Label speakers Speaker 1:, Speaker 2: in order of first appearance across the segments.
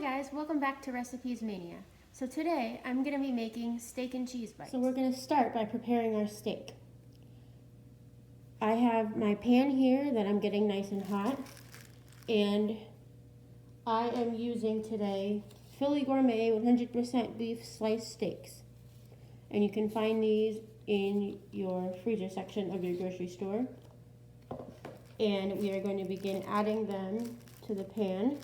Speaker 1: guys, welcome back to Recipes Mania. So today I'm going to be making steak and cheese bites. So we're going to start by preparing our steak. I have my pan here that I'm getting nice and hot, and I am using today Philly Gourmet 100% beef sliced steaks. And you can find these in your freezer section of your grocery store. And we are going to begin adding them to the pan.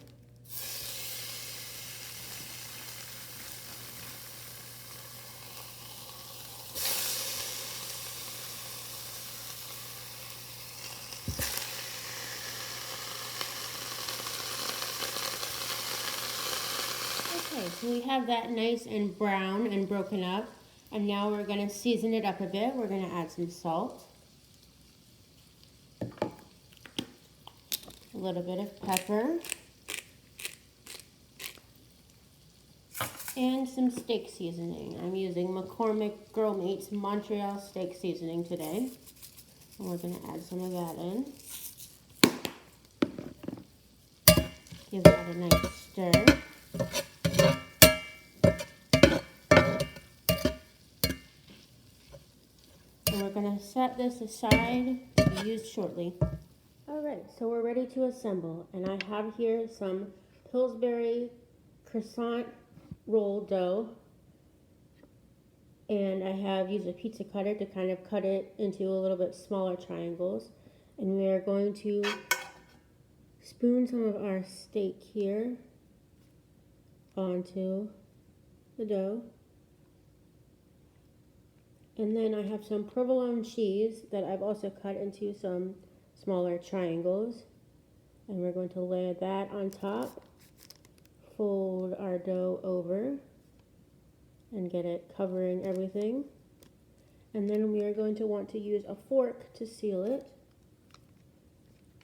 Speaker 1: Okay, so we have that nice and brown and broken up, and now we're going to season it up a bit. We're going to add some salt, a little bit of pepper, and some steak seasoning. I'm using McCormick Girl Mates Montreal steak seasoning today, and we're going to add some of that in. Give that a nice stir. And we're going to set this aside to be used shortly. Alright, so we're ready to assemble. And I have here some Pillsbury croissant roll dough. And I have used a pizza cutter to kind of cut it into a little bit smaller triangles. And we are going to spoon some of our steak here onto the dough. And then I have some provolone cheese that I've also cut into some smaller triangles. And we're going to lay that on top, fold our dough over, and get it covering everything. And then we are going to want to use a fork to seal it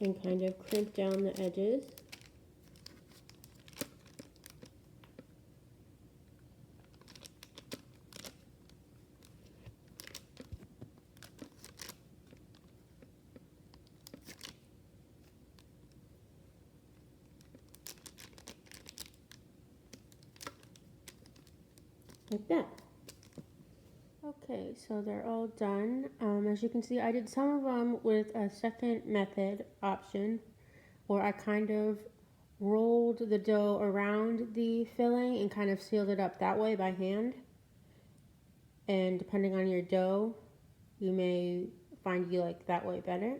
Speaker 1: and kind of crimp down the edges. Like that. Okay, so they're all done. As you can see, I did some of them with a second method option, or I kind of rolled the dough around the filling and kind of sealed it up that way by hand. And depending on your dough, you may find you like that way better.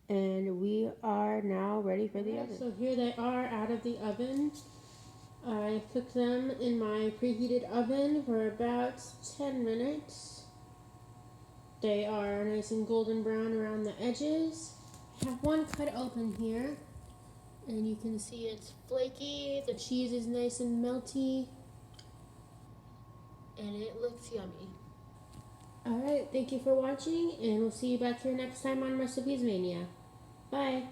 Speaker 1: And we are now ready for the oven. So here they are out of the oven. I cooked them in my preheated oven for about 10 minutes. They are nice and golden brown around the edges. I have one cut open here, and you can see it's flaky. The cheese is nice and melty, and it looks yummy. Alright, thank you for watching, and we'll see you back here next time on Recipes Mania. Bye!